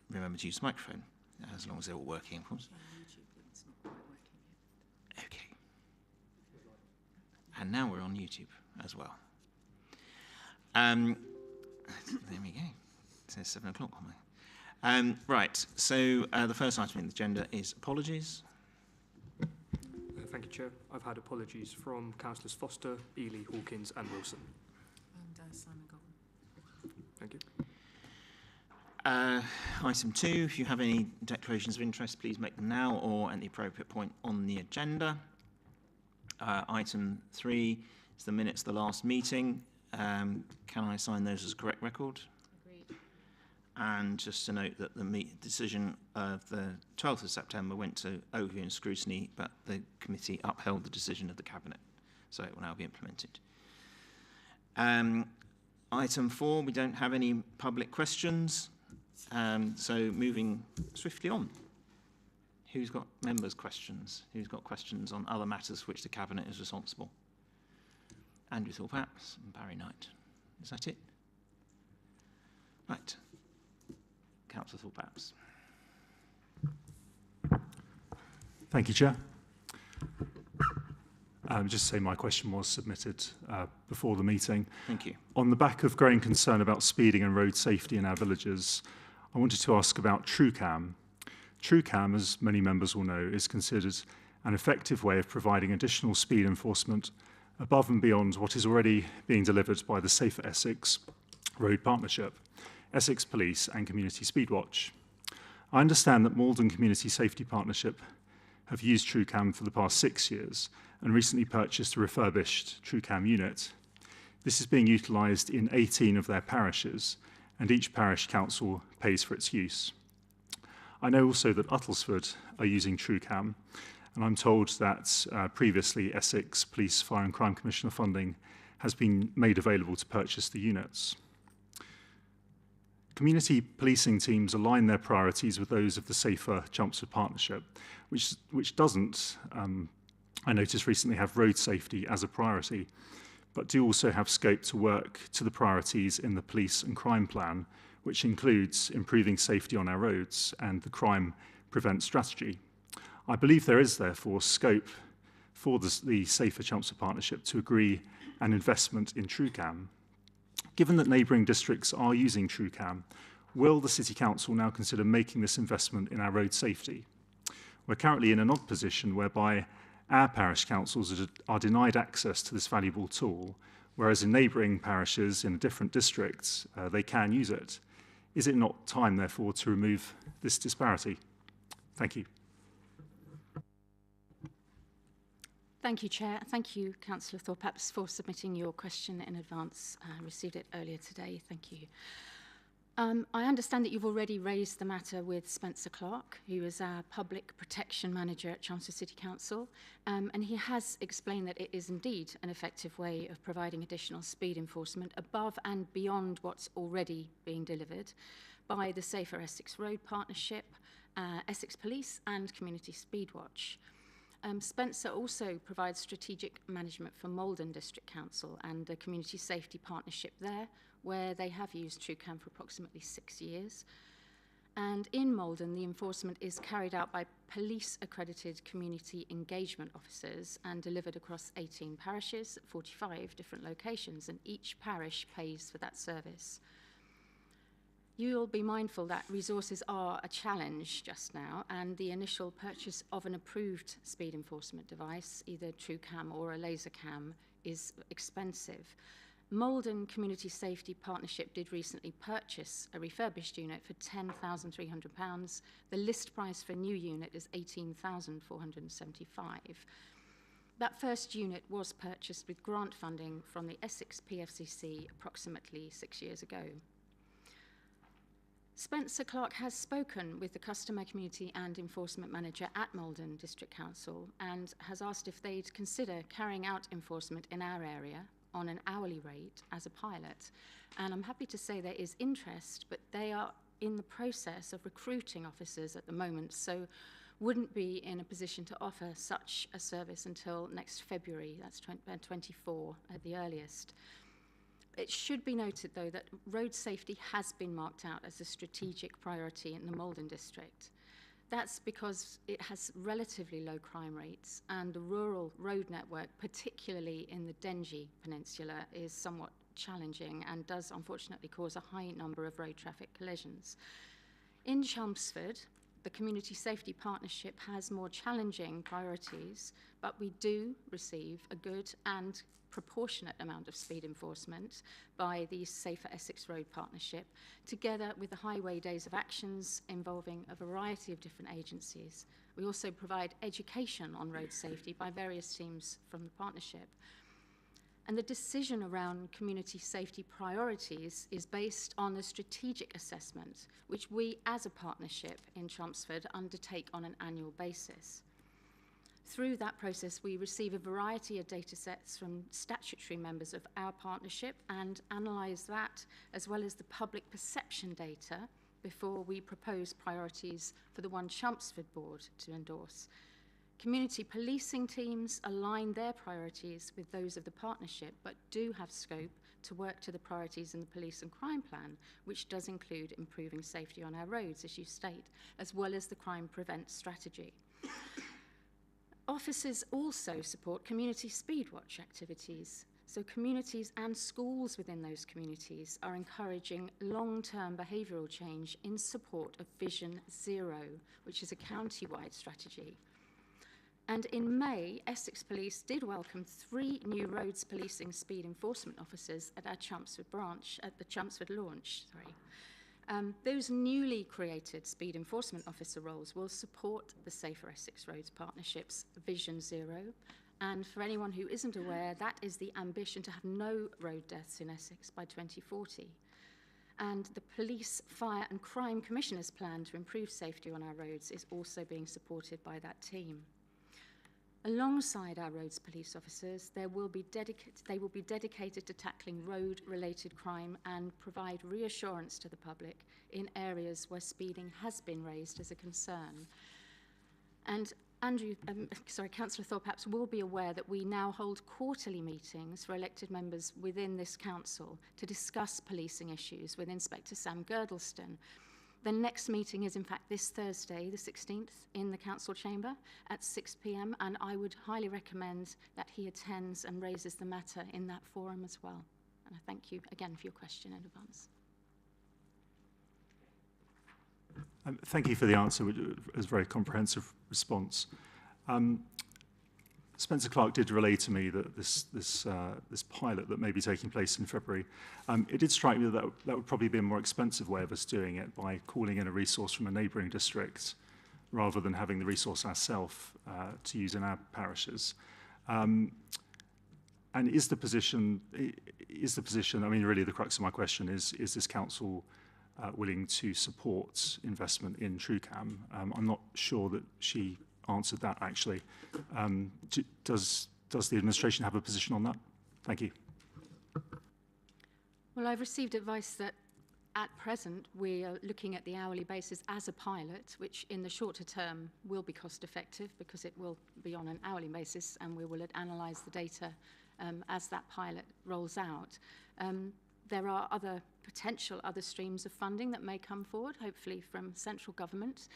remember to use the microphone, as long as they're all working, of course. It's not quite working yet. Okay. And now we're on YouTube as well. There we go. It says 7 o'clock on me. Right, so the first item in the agenda is apologies. Thank you, Chair. I've had apologies from Councillors Foster, Ely, Hawkins and Wilson. And Simon Golden. Thank you. Item 2, if you have any declarations of interest, please make them now or at the appropriate point on the agenda. Item 3 is the minutes of the last meeting. Can I sign those as correct record? Agreed. And just to note that the decision of the 12th of September went to overview and scrutiny, but the committee upheld the decision of the Cabinet, so it will now be implemented. Item 4, we don't have any public questions, so moving swiftly on. Who's got members' questions? Who's got questions on other matters for which the Cabinet is responsible? Andrew Thorpe-Apps and Barry Knight. Is that it? Right. Councillor Thorpe-Apps. Thank you, Chair. Just to say my question was submitted before the meeting. Thank you. On the back of growing concern about speeding and road safety in our villages, I wanted to ask about TrueCam. TrueCam, as many members will know, is considered an effective way of providing additional speed enforcement above and beyond what is already being delivered by the Safer Essex Road Partnership, Essex Police and Community Speedwatch. I understand that Malden Community Safety Partnership have used TrueCam for the past 6 years and recently purchased a refurbished TrueCam unit. This is being utilised in 18 of their parishes, and each parish council pays for its use. I know also that Uttlesford are using TrueCam, and I'm told that previously Essex Police, Fire and Crime Commissioner funding has been made available to purchase the units. Community policing teams align their priorities with those of the Safer Chelmsford Partnership, which doesn't, I noticed recently, have road safety as a priority, but do also have scope to work to the priorities in the police and crime plan, which includes improving safety on our roads and the crime prevent strategy. I believe there is therefore scope for the Safer Chelmsford Partnership to agree an investment in TrueCam. Given that neighbouring districts are using TrueCam, will the City Council now consider making this investment in our road safety? We're currently in an odd position whereby our parish councils are denied access to this valuable tool, whereas in neighbouring parishes in different districts, they can use it. Is it not time, therefore, to remove this disparity? Thank you. Thank you, Chair. Thank you, Councillor Thorpe-Apps, for submitting your question in advance. I received it earlier today. Thank you. I understand that you've already raised the matter with Spencer Clark, who is our Public Protection Manager at Chelmsford City Council, and he has explained that it is indeed an effective way of providing additional speed enforcement above and beyond what's already being delivered by the Safer Essex Road Partnership, Essex Police and Community Speedwatch. Spencer also provides strategic management for Malden District Council and a community safety partnership there, where they have used TrueCam for approximately 6 years. And in Malden, the enforcement is carried out by police-accredited community engagement officers and delivered across 18 parishes at 45 different locations, and each parish pays for that service. You'll be mindful that resources are a challenge just now, and the initial purchase of an approved speed enforcement device, either TrueCam or a laser cam, is expensive. Malden Community Safety Partnership did recently purchase a refurbished unit for £10,300. The list price for a new unit is £18,475. That first unit was purchased with grant funding from the Essex PFCC approximately 6 years ago. Spencer Clark has spoken with the Customer, Community and Enforcement Manager at Malden District Council and has asked if they'd consider carrying out enforcement in our area on an hourly rate as a pilot. And I'm happy to say there is interest, but they are in the process of recruiting officers at the moment, so wouldn't be in a position to offer such a service until next February, that's 24 at the earliest. It should be noted, though, that road safety has been marked out as a strategic priority in the Malden district. That's because it has relatively low crime rates, and the rural road network, particularly in the Dengie Peninsula, is somewhat challenging and does unfortunately cause a high number of road traffic collisions. In Chelmsford, the Community Safety Partnership has more challenging priorities, but we do receive a good and proportionate amount of speed enforcement by the Safer Essex Road Partnership, together with the Highway Days of Actions involving a variety of different agencies. We also provide education on road safety by various teams from the partnership. And the decision around community safety priorities is based on a strategic assessment, which we as a partnership in Chelmsford undertake on an annual basis. Through that process, we receive a variety of data sets from statutory members of our partnership and analyse that, as well as the public perception data, before we propose priorities for the One Chelmsford board to endorse. Community policing teams align their priorities with those of the partnership, but do have scope to work to the priorities in the police and crime plan, which does include improving safety on our roads, as you state, as well as the crime prevent strategy. Officers also support community speed watch activities. So communities and schools within those communities are encouraging long-term behavioural change in support of Vision Zero, which is a county-wide strategy. And in May, Essex Police did welcome 3 new roads policing speed enforcement officers at our Chelmsford branch, at the Chelmsford launch, those newly created speed enforcement officer roles will support the Safer Essex Roads Partnership's Vision Zero. And for anyone who isn't aware, that is the ambition to have no road deaths in Essex by 2040. And the Police, Fire and Crime Commissioner's plan to improve safety on our roads is also being supported by that team. Alongside our roads police officers, they will be dedicated to tackling road-related crime and provide reassurance to the public in areas where speeding has been raised as a concern. And Councillor Thorpe perhaps will be aware that we now hold quarterly meetings for elected members within this council to discuss policing issues with Inspector Sam Girdleston. The next meeting is in fact this Thursday, the 16th, in the council chamber at 6 p.m, and I would highly recommend that he attends and raises the matter in that forum as well. And I thank you again for your question in advance. Thank you for the answer, which was a very comprehensive response. Spencer Clark did relay to me that this pilot that may be taking place in February, it did strike me that that would probably be a more expensive way of us doing it, by calling in a resource from a neighbouring district rather than having the resource ourselves to use in our parishes. And is the position, I mean, really the crux of my question is this council willing to support investment in TrueCam? I'm not sure that she answered that, actually. Does the administration have a position on that? Thank you. Well, I've received advice that at present we are looking at the hourly basis as a pilot, which in the shorter term will be cost effective because it will be on an hourly basis, and we will analyse the data as that pilot rolls out. There are other streams of funding that may come forward, hopefully from central government.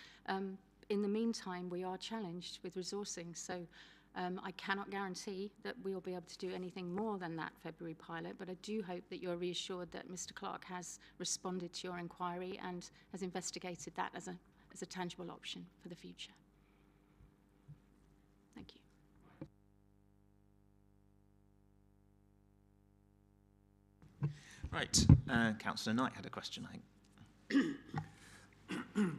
In the meantime, we are challenged with resourcing, so I cannot guarantee that we'll be able to do anything more than that February pilot, but I do hope that you're reassured that Mr. Clark has responded to your inquiry and has investigated that as a tangible option for the future. Thank you. Right, Councillor Knight had a question, I think.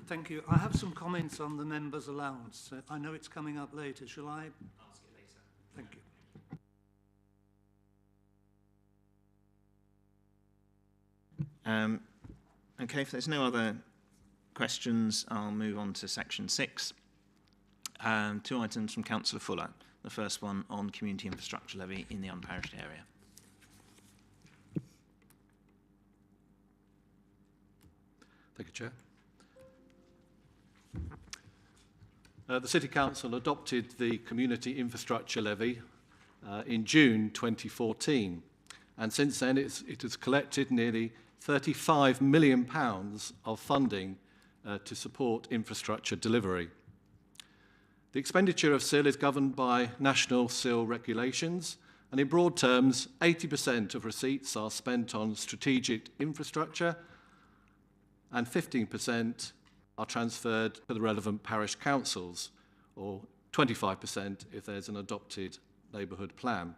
Thank you. I have some comments on the members' allowance. I know it's coming up later. Shall I ask it later? Thank you. Okay, if there's no other questions, I'll move on to section 6. 2 items from Councillor Fuller. The first one on community infrastructure levy in the unparished area. Thank you, Chair. The City Council adopted the Community Infrastructure Levy in June 2014, And since then, it has collected nearly £35 million of funding to support infrastructure delivery. The expenditure of CIL is governed by national CIL regulations, and in broad terms, 80% of receipts are spent on strategic infrastructure and 15% are transferred to the relevant parish councils, or 25% if there's an adopted neighbourhood plan,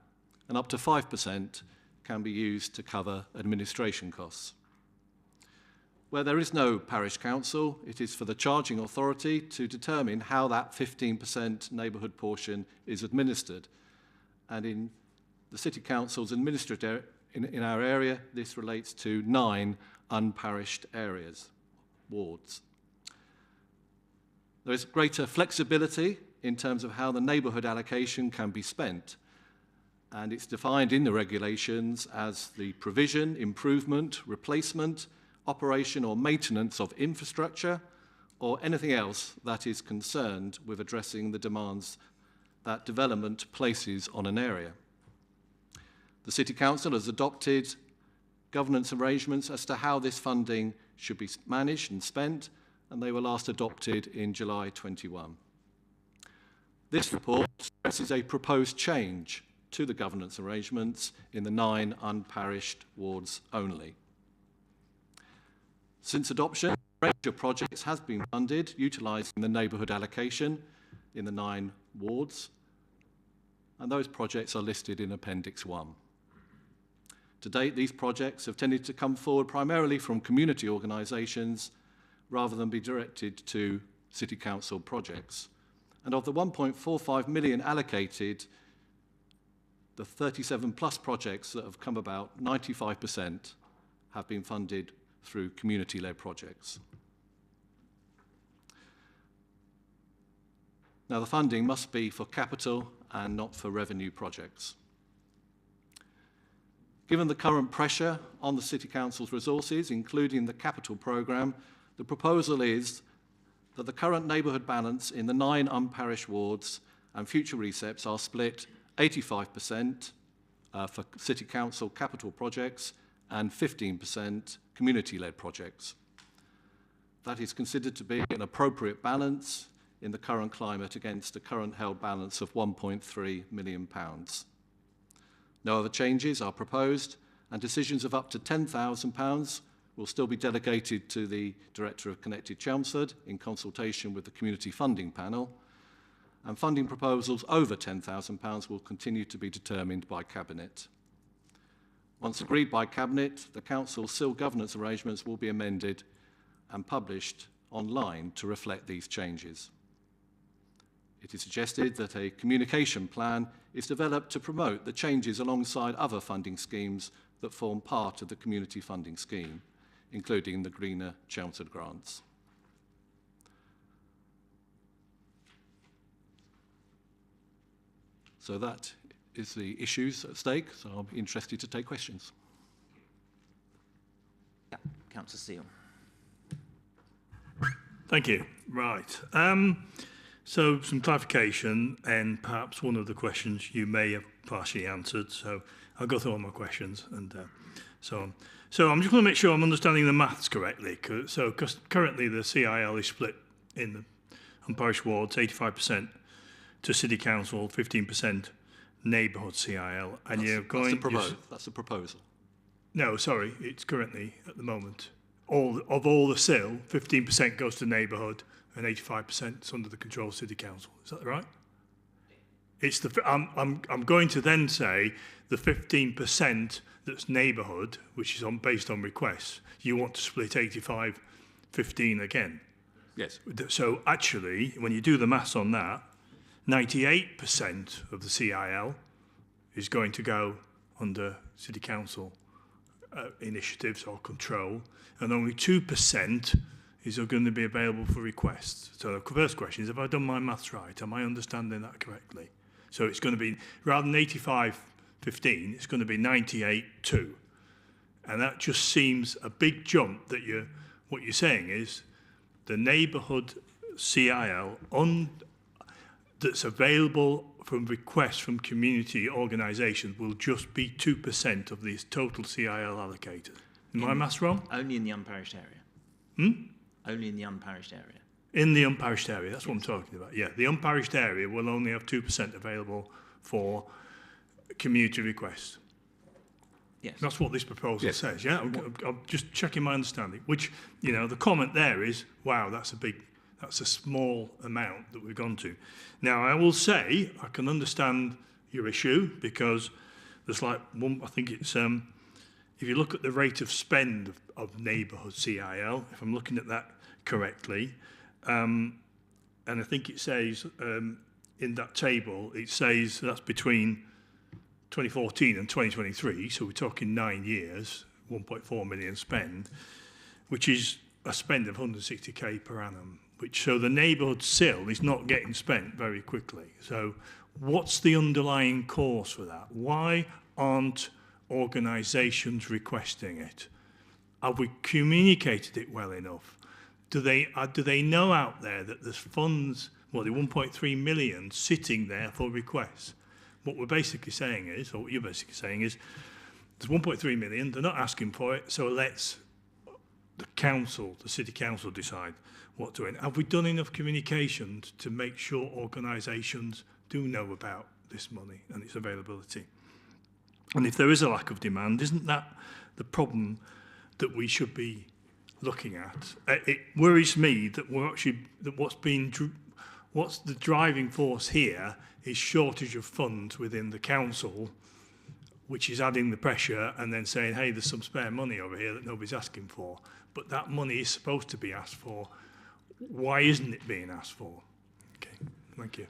and up to 5% can be used to cover administration costs. Where there is no parish council, it is for the charging authority to determine how that 15% neighbourhood portion is administered. And in the City Council's administrative in our area, this relates to 9 unparished areas, wards. There is greater flexibility in terms of how the neighbourhood allocation can be spent, and it's defined in the regulations as the provision, improvement, replacement, operation or maintenance of infrastructure, or anything else that is concerned with addressing the demands that development places on an area. The City Council has adopted governance arrangements as to how this funding should be managed and spent, and they were last adopted in July 21. This report stresses a proposed change to the governance arrangements in the 9 unparished wards only. Since adoption, a range of projects has been funded utilising the neighbourhood allocation in the 9 wards, and those projects are listed in Appendix 1. To date, these projects have tended to come forward primarily from community organisations rather than be directed to City Council projects. And of the 1.45 million allocated, the 37 plus projects that have come about, 95% have been funded through community-led projects. Now, the funding must be for capital and not for revenue projects. Given the current pressure on the City Council's resources, including the capital programme, the proposal is that the current neighbourhood balance in the 9 unparished wards and future receps are split 85% for City Council capital projects and 15% community-led projects. That is considered to be an appropriate balance in the current climate against a current held balance of £1.3 million. No other changes are proposed, and decisions of up to £10,000 will still be delegated to the Director of Connected Chelmsford in consultation with the Community Funding Panel, and funding proposals over £10,000 will continue to be determined by Cabinet. Once agreed by Cabinet, the Council's CIL governance arrangements will be amended and published online to reflect these changes. It is suggested that a communication plan is developed to promote the changes alongside other funding schemes that form part of the community funding scheme, including the Greener Chelmsford grants. So that is the issues at stake, so I'll be interested to take questions. Yeah, Councillor Seal. Thank you. Right. So some clarification, and perhaps one of the questions you may have partially answered. So I'll go through all my questions and so on. So I'm just going to make sure I'm understanding the maths correctly. Because currently the CIL is split in the unparished wards, 85% to City Council, 15% neighbourhood CIL, and you're going. That's the proposal. No, sorry, it's currently at the moment. All the CIL, 15% goes to neighbourhood and 85% is under the control of City Council. Is that right? It's the. I'm going to then say the 15% that's neighbourhood, which is based on requests. You want to split 85-15 again. Yes. So actually, when you do the maths on that, 98% of the CIL is going to go under City Council initiatives or control, and only 2% is going to be available for requests. So the first question is, have I done my maths right? Am I understanding that correctly? So it's going to be, rather than 85-15, it's going to be 98-2. And that just seems a big jump that what you're saying is the neighbourhood CIL that's available from requests from community organisations will just be 2% of the total CIL allocated. Am my maths wrong? Only in the unparished area. Only in the unparished area. In the unparished area, that's what I'm talking about. Yeah, the unparished area will only have 2% available for community requests. Yes. That's what this proposal says, yeah? I'm just checking my understanding, which, you know, the comment there is, wow, that's a small amount that we've gone to. Now, I will say, I can understand your issue, because there's like one, I think it's, if you look at the rate of spend of neighbourhood CIL, if I'm looking at that correctly, and I think it says in that table, it says that's between 2014 and 2023, so we're talking 9 years, 1.4 million spend, which is a spend of 160k per annum, so the neighbourhood CIL is not getting spent very quickly. So what's the underlying cause for that? Why aren't organisations requesting it? Have we communicated it well enough? Do they know out there that there's funds, well, the 1.3 million sitting there for requests? What we're basically saying is, or what you're basically saying is, there's 1.3 million, they're not asking for it, so let's the council, the city council decide what to do. Have we done enough communications to make sure organisations do know about this money and its availability? And if there is a lack of demand, isn't that the problem that we should be looking at? It worries me that what's the driving force here is shortage of funds within the council, which is adding the pressure and then saying, hey, there's some spare money over here that nobody's asking for. But that money is supposed to be asked for. Why isn't it being asked for? Okay, thank you.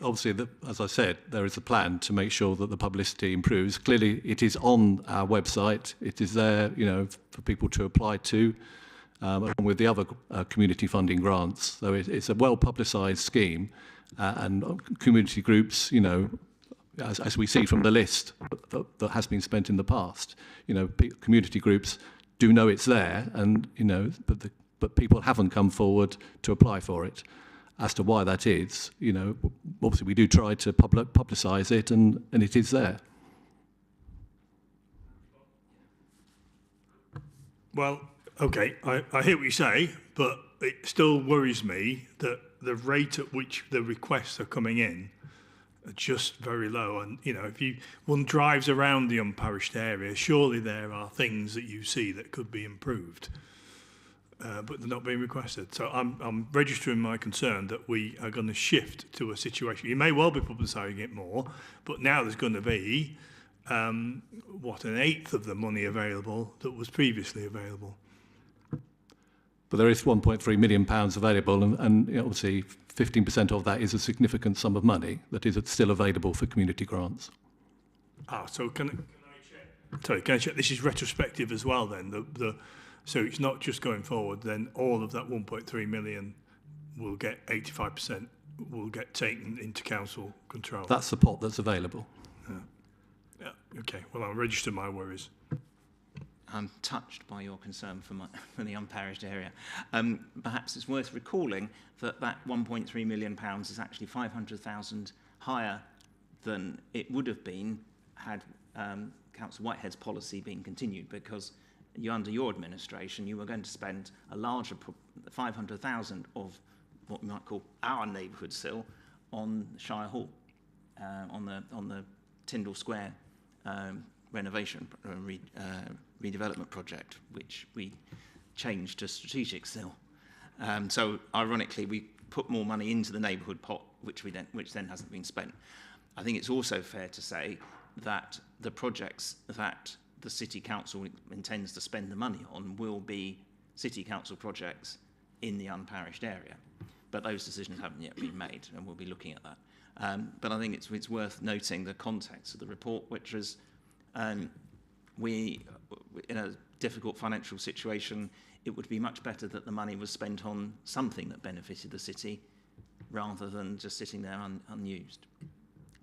Obviously, as I said, there is a plan to make sure that the publicity improves. Clearly, it is on our website. It is there, you know, for people to apply to, along with the other community funding grants. So it's a well-publicised scheme, and community groups, you know, as we see from the list that has been spent in the past, you know, community groups do know it's there, and you know, but people haven't come forward to apply for it. As to why that is, you know, obviously we do try to publicise it, and it is there. Well, okay, I hear what you say, but it still worries me that the rate at which the requests are coming in are just very low. And, you know, if one drives around the unparished area, surely there are things that you see that could be improved. But they're not being requested. So I'm registering my concern that we are going to shift to a situation. You may well be publicising it more, but now there's going to be, an eighth of the money available that was previously available. But there is £1.3 million available, and you know, obviously 15% of that is a significant sum of money that is still available for community grants. So can I check? Sorry, can I check? This is retrospective as well then? So it's not just going forward, then all of that 1.3 million will get 85%, will get taken into council control. That's the pot that's available. Yeah, okay. Well, I'll register my worries. I'm touched by your concern for the unparished area. Perhaps it's worth recalling that 1.3 million pounds is actually 500,000 higher than it would have been had Councillor Whitehead's policy been continued, because under your administration, you were going to spend a larger 500,000 of what we might call our neighbourhood CIL on Shire Hall, on the Tyndall Square renovation redevelopment project, which we changed to strategic CIL. So ironically, we put more money into the neighbourhood pot, which then hasn't been spent. I think it's also fair to say that the projects that the City Council intends to spend the money on will be City Council projects in the unparished area. But those decisions haven't yet been made, and we'll be looking at that. But I think it's worth noting the context of the report, which is we, in a difficult financial situation, it would be much better that the money was spent on something that benefited the city rather than just sitting there unused.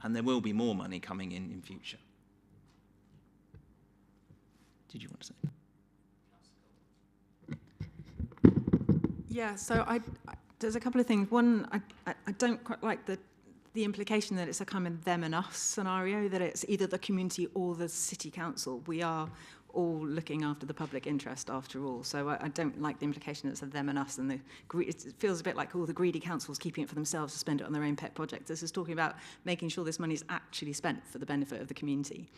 And there will be more money coming in future. Did you want to say? Yeah, so there's a couple of things. One, I don't quite like the the implication that it's a kind of them and us scenario, that it's either the community or the city council. We are all looking after the public interest after all. So I don't like the implication that it's a them and us, and it feels a bit like all the greedy councils keeping it for themselves to spend it on their own pet projects. This is talking about making sure this money is actually spent for the benefit of the community.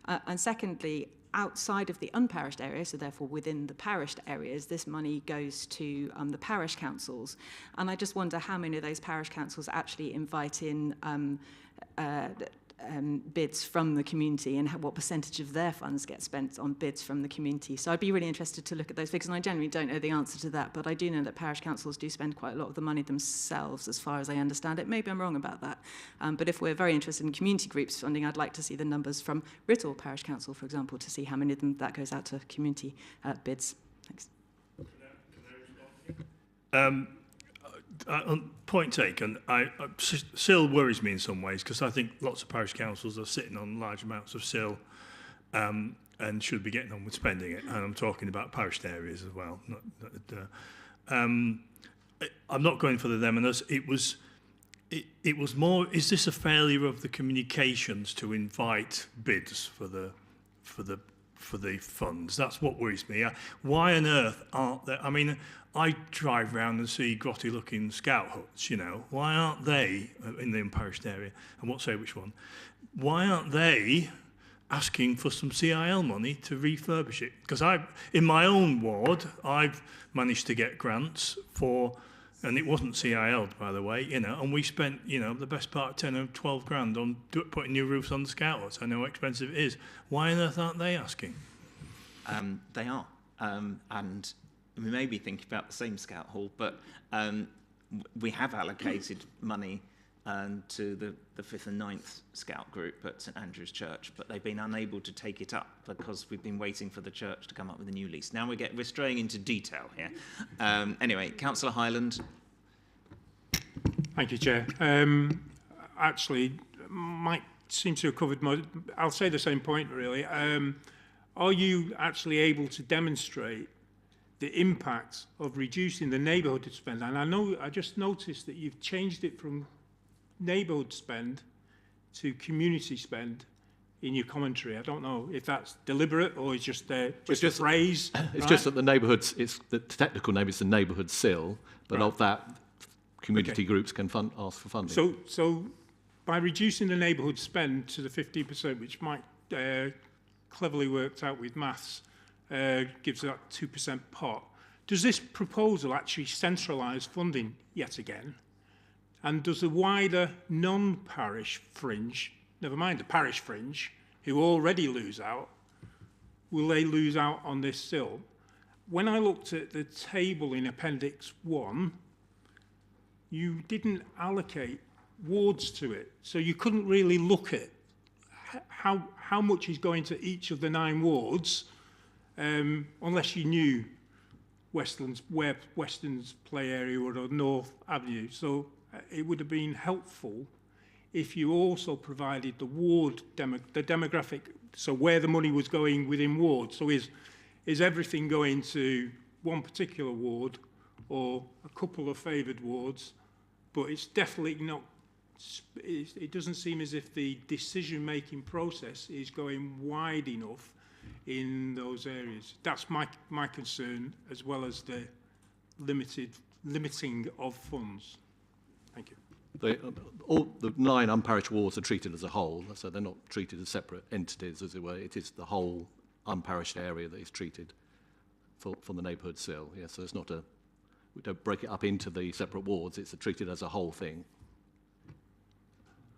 And secondly, outside of the unparished areas, so therefore within the parished areas, this money goes to the parish councils. And I just wonder how many of those parish councils actually invite in bids from the community, and what percentage of their funds get spent on bids from the community. So I'd be really interested to look at those figures, and I generally don't know the answer to that, but I do know that parish councils do spend quite a lot of the money themselves, as far as I understand it. Maybe I'm wrong about that. But if we're very interested in community groups funding, I'd like to see the numbers from Writtle Parish Council, for example, to see how many of them that goes out to community bids. Thanks. Point taken. SIL worries me in some ways, because I think lots of parish councils are sitting on large amounts of SIL and should be getting on with spending it. And I'm talking about parished areas as well. I'm not going for the them and us. It was more, is this a failure of the communications to invite bids for the funds? That's what worries me. Why on earth aren't there? I mean, I drive around and see grotty-looking scout huts, you know. Why aren't they in the unparished area? I won't say which one. Why aren't they asking for some CIL money to refurbish it? Because in my own ward, I've managed to get grants for, and it wasn't CIL'd, by the way, you know, and we spent, you know, the best part of 10 or 12 grand on putting new roofs on the scout huts. I know how expensive it is. Why on earth aren't they asking? They are. And we may be thinking about the same scout hall, but we have allocated money to the 5th and 9th scout group at St Andrew's Church, but they've been unable to take it up because we've been waiting for the church to come up with a new lease. Now we're straying into detail here. Anyway, Councillor Hyland. Thank you, Chair. Actually, Mike seems to have covered I'll say the same point, really. Are you actually able to demonstrate the impact of reducing the neighbourhood spend? And I just noticed that you've changed it from neighbourhood spend to community spend in your commentary. I don't know if that's deliberate or it's just a phrase. It's right? just that the neighbourhoods, it's the technical name is the neighbourhood SIL, but right. of that, community groups can ask for funding. So by reducing the neighbourhood spend to the 15%, which Mike cleverly worked out with maths, gives that 2% pot. Does this proposal actually centralise funding yet again? And does the wider non-parish fringe, never mind the parish fringe, who already lose out, will they lose out on this SIL? When I looked at the table in Appendix 1, you didn't allocate wards to it. So you couldn't really look at how much is going to each of the 9 wards, unless you knew where Western's play area would or North Avenue. So it would have been helpful if you also provided the ward the demographic, so where the money was going within wards. So is everything going to one particular ward or a couple of favoured wards? But it's definitely not. It doesn't seem as if the decision-making process is going wide enough in those areas. That's my concern, as well as the limiting of funds. Thank you. All the 9 unparished wards are treated as a whole, so they're not treated as separate entities, as it were. It is the whole unparished area that is treated for the neighbourhood SIL. Yeah, so it's not we don't break it up into the separate wards. It's treated as a whole thing.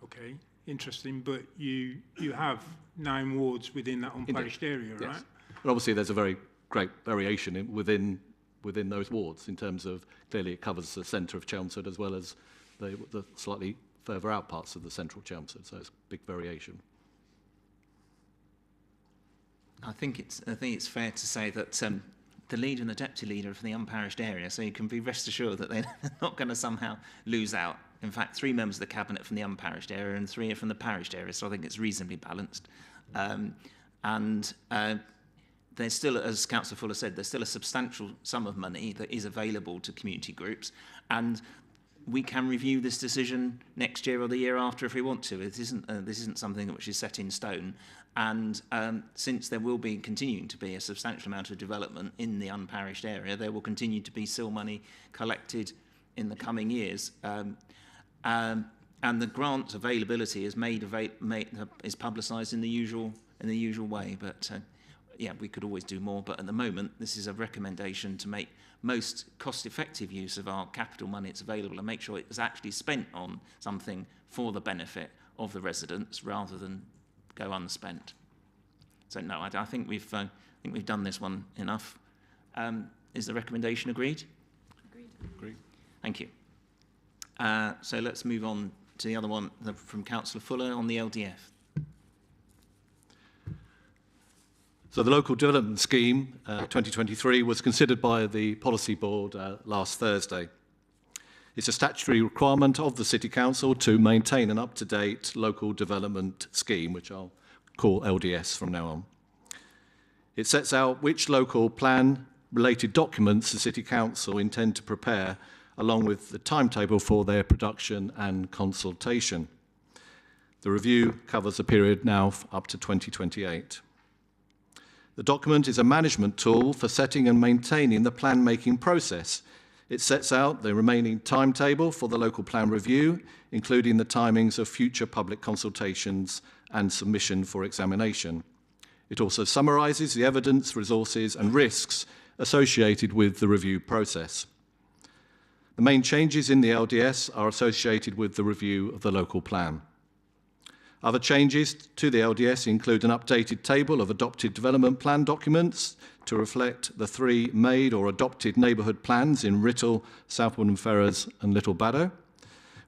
Okay, interesting. But you have 9 wards within that unparished area, right? Yes. But obviously, there's a very great variation within those wards in terms of, clearly it covers the centre of Chelmsford as well as the slightly further out parts of the central Chelmsford, so it's big variation. I think it's fair to say that the leader and the deputy leader are from the unparished area, so you can be rest assured that they're not going to somehow lose out. In fact, 3 members of the cabinet from the unparished area and 3 are from the parished area, so I think it's reasonably balanced. There's still, as Councillor Fuller said, there's still a substantial sum of money that is available to community groups, and we can review this decision next year or the year after if we want to. This isn't something which is set in stone. And since there will be continuing to be a substantial amount of development in the unparished area, there will continue to be SIL money collected in the coming years. And the grant availability is is publicised in the usual way. But yeah, we could always do more. But at the moment, this is a recommendation to make most cost-effective use of our capital money that's available and make sure it is actually spent on something for the benefit of the residents rather than go unspent. So no, I think we've done this one enough. Is the recommendation agreed? Agreed. Thank you. So let's move on to the other one from Councillor Fuller on the LDF. So the Local Development Scheme 2023 was considered by the Policy Board last Thursday. It's a statutory requirement of the City Council to maintain an up-to-date local development scheme, which I'll call LDS from now on. It sets out which local plan-related documents the City Council intend to prepare, along with the timetable for their production and consultation. The review covers a period now up to 2028. The document is a management tool for setting and maintaining the plan-making process. It sets out the remaining timetable for the local plan review, including the timings of future public consultations and submission for examination. It also summarises the evidence, resources and risks associated with the review process. The main changes in the LDS are associated with the review of the local plan. Other changes to the LDS include an updated table of adopted development plan documents to reflect the 3 made or adopted neighbourhood plans in Writtle, Southwold Ferrers and Little Baddow,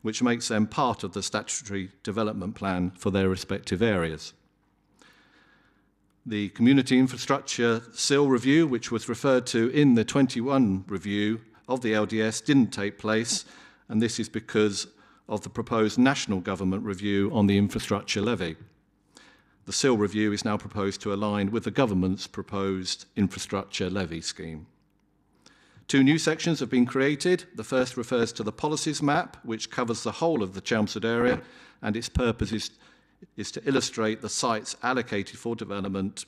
which makes them part of the statutory development plan for their respective areas. The Community Infrastructure SIL review, which was referred to in the 21 review of the LDS, didn't take place, and this is because of the proposed national government review on the infrastructure levy. The SIL review is now proposed to align with the government's proposed infrastructure levy scheme. 2 new sections have been created. The first refers to the policies map, which covers the whole of the Chelmsford area, and its purpose is to illustrate the sites allocated for development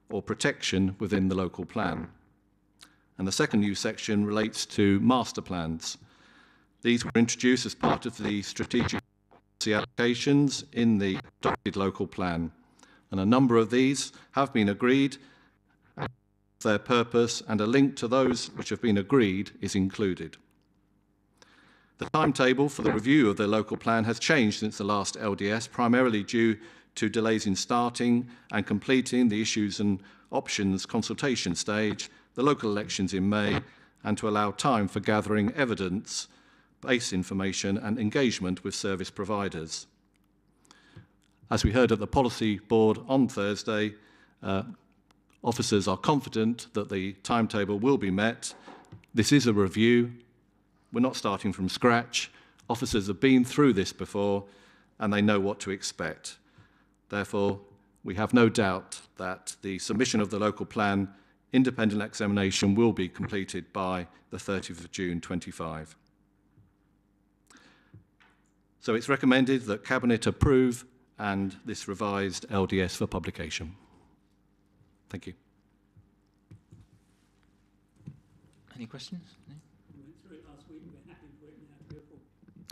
or protection within the local plan. And the second new section relates to master plans. These were introduced as part of the strategic allocations in the adopted local plan. And a number of these have been agreed, their purpose, and a link to those which have been agreed is included. The timetable for the review of the local plan has changed since the last LDS, primarily due to delays in starting and completing the issues and options consultation stage, the local elections in May, and to allow time for gathering evidence, base information and engagement with service providers. As we heard at the Policy Board on Thursday, officers are confident that the timetable will be met. This is a review. We're not starting from scratch. Officers have been through this before and they know what to expect. Therefore, we have no doubt that the submission of the local plan independent examination will be completed by the 30th of June 25. So it's recommended that Cabinet approve and this revised LDS for publication. Thank you. Any questions? No?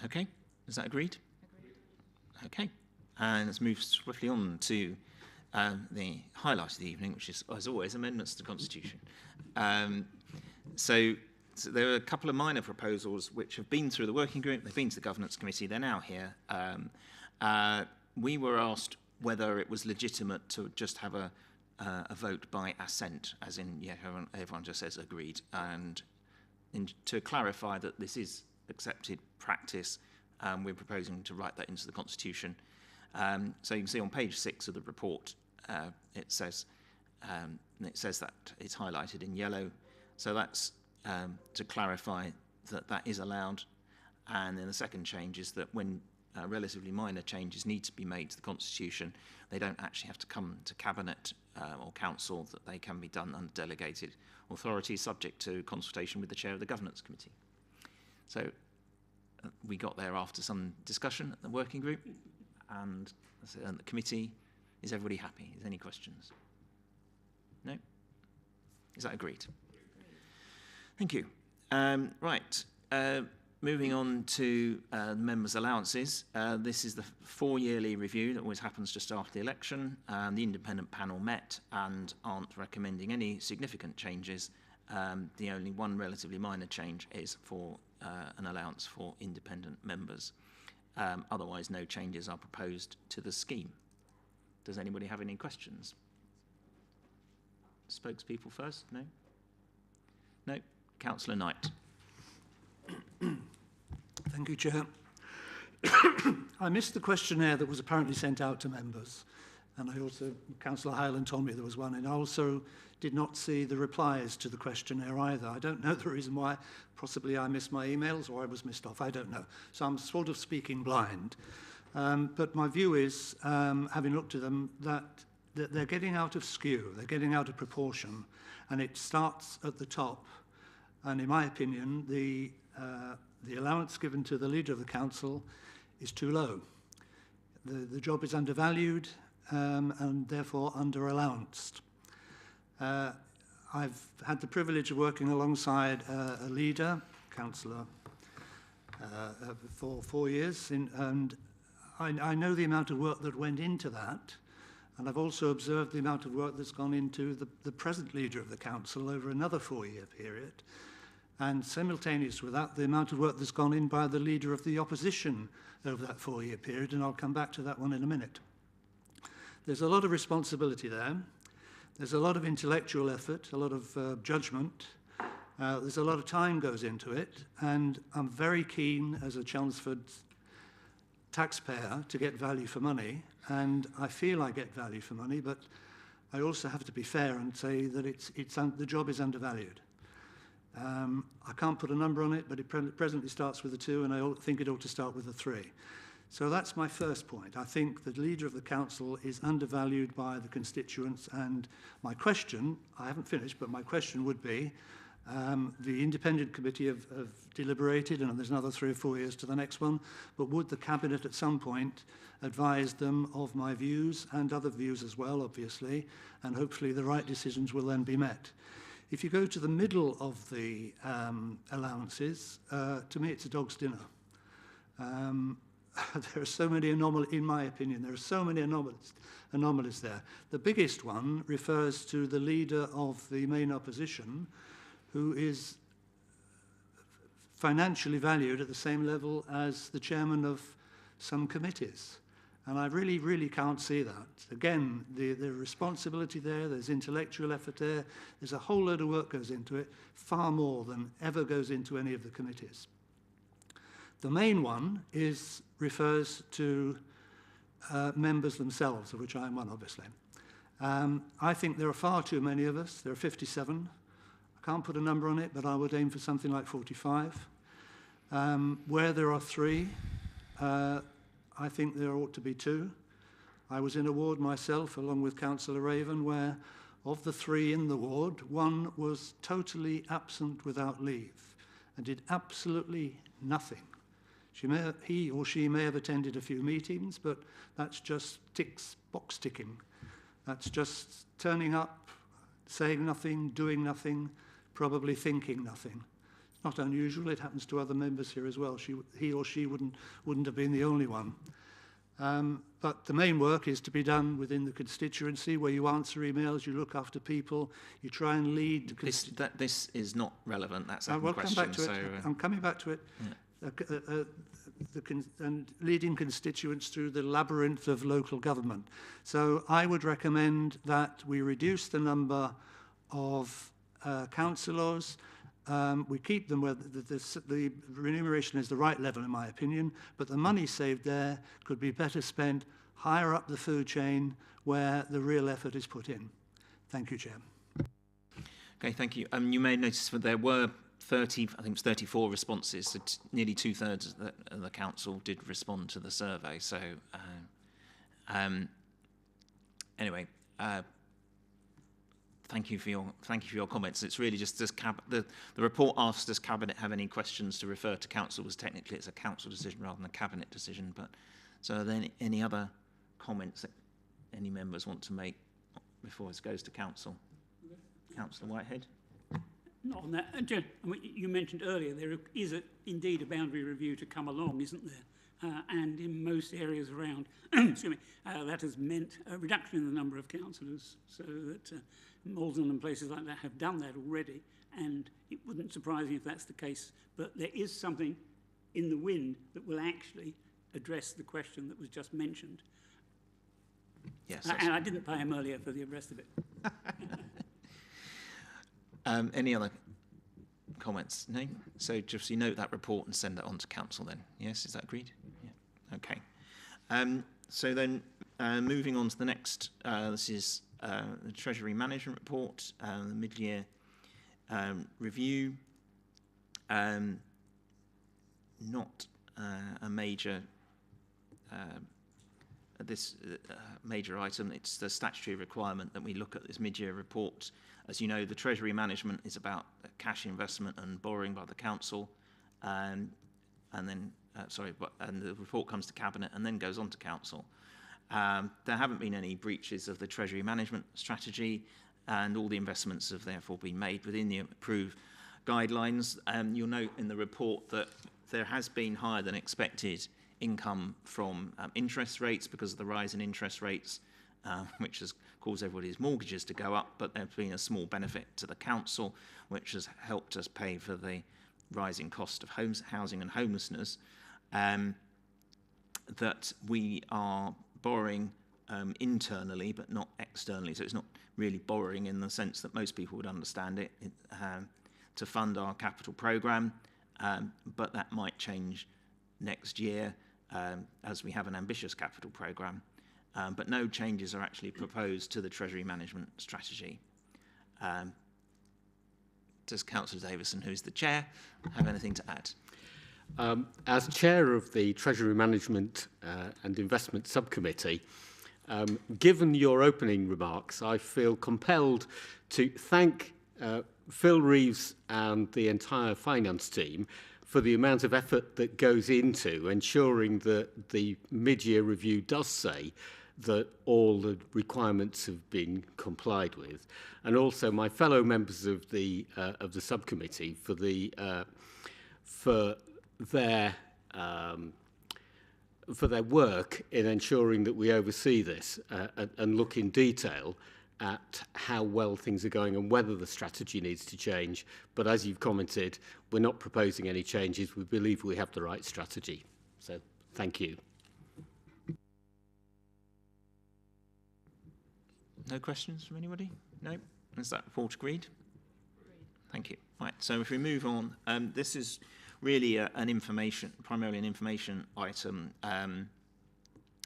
Okay, is that agreed? Okay, and let's move swiftly on to the highlight of the evening, which is, as always, amendments to the Constitution. So there are a couple of minor proposals which have been through the working group, they've been to the Governance Committee, they're now here. We were asked whether it was legitimate to just have a vote by assent, as in, yeah, everyone just says agreed. And to clarify that this is accepted practice, we're proposing to write that into the Constitution. So you can see on page 6 of the report, it says that it's highlighted in yellow. So that's to clarify that that is allowed. And then the second change is that when relatively minor changes need to be made to the Constitution, they don't actually have to come to Cabinet or Council, that they can be done under delegated authority, subject to consultation with the Chair of the Governance Committee. So we got there after some discussion at the working group and the committee. Is everybody happy? Is there any questions? No? Is that agreed? Thank you. Right. Moving on to members' allowances. This is the 4-yearly review that always happens just after the election. The independent panel met and aren't recommending any significant changes. The only one relatively minor change is for an allowance for independent members. Otherwise, no changes are proposed to the scheme. Does anybody have any questions? Spokespeople first? No? No? Councillor Knight. Thank you, Chair. I missed the questionnaire that was apparently sent out to members, and I also, Councillor Hyland told me there was one, and I also did not see the replies to the questionnaire either. I don't know the reason why. Possibly I missed my emails or I was missed off. I don't know. So I'm sort of speaking blind. But my view is, having looked at them, that they're getting out of skew. They're getting out of proportion. And it starts at the top. And in my opinion, the allowance given to the leader of the council is too low. The job is undervalued and therefore under-allowanced. I've had the privilege of working alongside a leader, councillor, for 4 years, and I know the amount of work that went into that, and I've also observed the amount of work that's gone into the present leader of the council over another 4-year period, and simultaneous with that, the amount of work that's gone in by the leader of the opposition over that 4-year period, and I'll come back to that one in a minute. There's a lot of responsibility there. There's a lot of intellectual effort, a lot of judgment. There's a lot of time goes into it, and I'm very keen as a Chelmsford taxpayer to get value for money, and I feel I get value for money, but I also have to be fair and say that the job is undervalued. I can't put a number on it, but it presently starts with a 2, and I think it ought to start with a 3. So that's my first point. I think the leader of the council is undervalued by the constituents, and my question, I haven't finished, but my question would be, the independent committee have deliberated, and there's another 3 or 4 years to the next one, but would the cabinet at some point advise them of my views and other views as well, obviously, and hopefully the right decisions will then be met. If you go to the middle of the allowances, to me it's a dog's dinner. There are so many anomalies, in my opinion, there are so many anomalies there. The biggest one refers to the leader of the main opposition, who is financially valued at the same level as the chairman of some committees. And I really, really can't see that. Again, the responsibility there, there's intellectual effort there, there's a whole load of work goes into it, far more than ever goes into any of the committees. The main one refers to members themselves, of which I'm one, obviously. I think there are far too many of us. There are 57. I can't put a number on it, but I would aim for something like 45. Where there are 3, I think there ought to be 2. I was in a ward myself, along with Councillor Raven, where of the 3 in the ward, 1 was totally absent without leave and did absolutely nothing. He or she may have attended a few meetings, but that's just box ticking. That's just turning up, saying nothing, doing nothing, probably thinking nothing. It's not unusual. It happens to other members here as well. He or she wouldn't have been the only one. But the main work is to be done within the constituency, where you answer emails, you look after people, you try and lead. This is not relevant. That's a question. Come back to it. I'm coming back to it. Yeah. And leading constituents through the labyrinth of local government. So I would recommend that we reduce the number of councillors. We keep them where the remuneration is the right level, in my opinion, but the money saved there could be better spent higher up the food chain where the real effort is put in. Thank you, Chair. Okay, thank you. You may notice that there were 30, I think it was 34 responses, so nearly 2/3 of the council did respond to the survey. So anyway, thank you for your comments. It's really just the report asks, does Cabinet have any questions to refer to Council? Was technically it's a Council decision rather than a Cabinet decision. But so are there any other comments that any members want to make before it goes to Council? Councillor Whitehead. Not on that. You mentioned earlier there is indeed a boundary review to come along, isn't there? And in most areas around, excuse me, that has meant a reduction in the number of councillors, so that Malden and places like that have done that already, and it wouldn't surprise me if that's the case, but there is something in the wind that will actually address the question that was just mentioned. Yes. And I didn't pay him earlier for the rest of it. Any other comments? No? So just you note that report and send that on to Council then. Yes, is that agreed? Yeah. Okay. So then moving on to the next, this is the Treasury Management Report, the mid-year review. Not a major major item. It's the statutory requirement that we look at this mid-year report. As you know, the Treasury management is about cash investment and borrowing by the council, and then and the report comes to Cabinet and then goes on to Council. There haven't been any breaches of the Treasury management strategy, and all the investments have therefore been made within the approved guidelines. You'll note in the report that there has been higher than expected income from interest rates because of the rise in interest rates, which has caused everybody's mortgages to go up, but there's been a small benefit to the council, which has helped us pay for the rising cost of housing and homelessness. That we are borrowing internally, but not externally, so it's not really borrowing in the sense that most people would understand it, to fund our capital programme, but that might change next year as we have an ambitious capital programme. But no changes are actually proposed to the Treasury management strategy. Does Councillor Davison, who's the chair, have anything to add? As chair of the Treasury Management and Investment Subcommittee, given your opening remarks, I feel compelled to thank Phil Reeves and the entire finance team for the amount of effort that goes into ensuring that the mid-year review does say that all the requirements have been complied with, and also my fellow members of the subcommittee for their work in ensuring that we oversee this and look in detail at how well things are going and whether the strategy needs to change. But as you've commented, we're not proposing any changes. We believe we have the right strategy. So thank you. No questions from anybody? No? Is that report agreed? Thank you. Right, so if we move on, this is really primarily an information item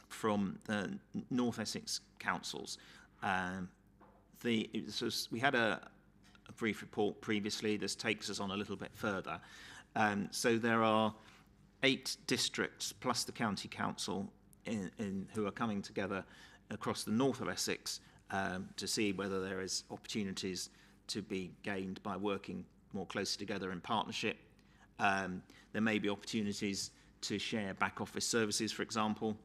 from the North Essex councils. We had a brief report previously. This takes us on a little bit further. So there are 8 districts plus the county council who are coming together across the north of Essex to see whether there is opportunities to be gained by working more closely together in partnership. There may be opportunities to share back office services, for example.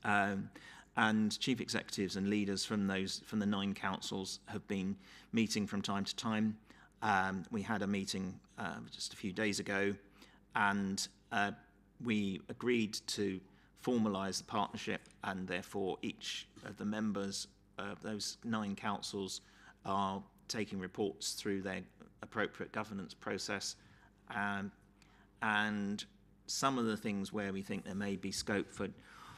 And chief executives and leaders from the 9 councils have been meeting from time to time. We had a meeting just a few days ago, and we agreed to formalise the partnership, and therefore each of the members of those 9 councils are taking reports through their appropriate governance process. And some of the things where we think there may be scope for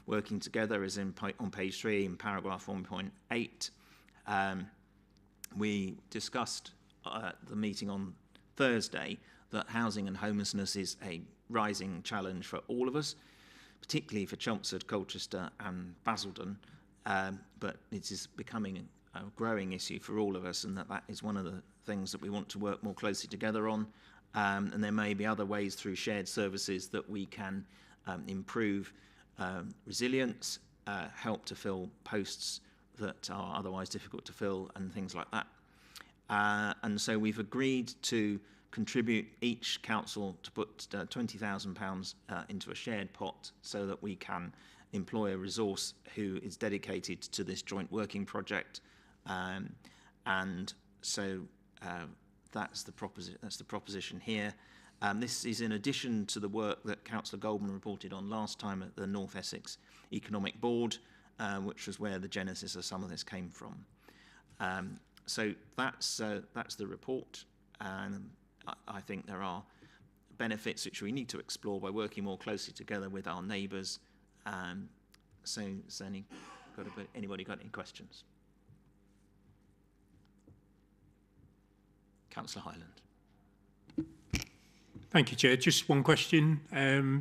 working together is on page 3 in paragraph 1.8. We discussed at the meeting on Thursday that housing and homelessness is a rising challenge for all of us, particularly for Chelmsford, Colchester and Basildon, but it is becoming a growing issue for all of us, and that is one of the things that we want to work more closely together on. And there may be other ways through shared services that we can improve resilience, help to fill posts that are otherwise difficult to fill and things like that. And so we've agreed to contribute each council to put £20,000 into a shared pot so that we can employ a resource who is dedicated to this joint working project. And so that's the proposition here. This is in addition to the work that Councillor Goldman reported on last time at the North Essex Economic Board, which was where the genesis of some of this came from. So that's the report, and I think there are benefits which we need to explore by working more closely together with our neighbours. So anybody got any questions? Councillor Highland. Thank you, Chair. Just one question.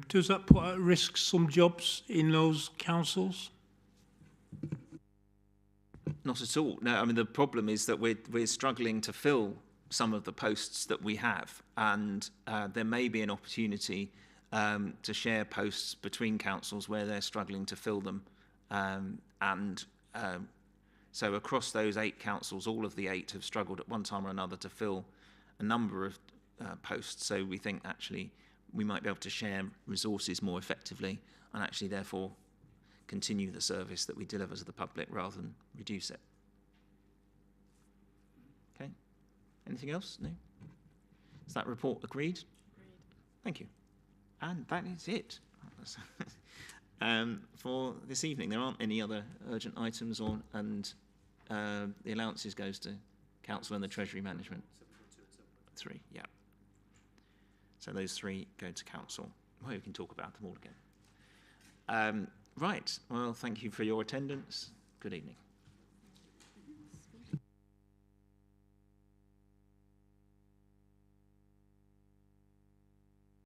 Does that put at risk some jobs in those councils? Not at all. No, I mean, the problem is that we're struggling to fill some of the posts that we have, and there may be an opportunity to share posts between councils where they're struggling to fill them. So across those 8 councils, all of the 8 have struggled at one time or another to fill a number of posts. So we think actually we might be able to share resources more effectively and actually therefore continue the service that we deliver to the public rather than reduce it. Okay. Anything else? No? Is that report agreed? Agreed. Thank you. And that is it. For this evening, there aren't any other urgent items on, and the allowances goes to Council and the Treasury Management. 3, yeah. So those 3 go to Council. Well, we can talk about them all again. Right. Well, thank you for your attendance. Good evening.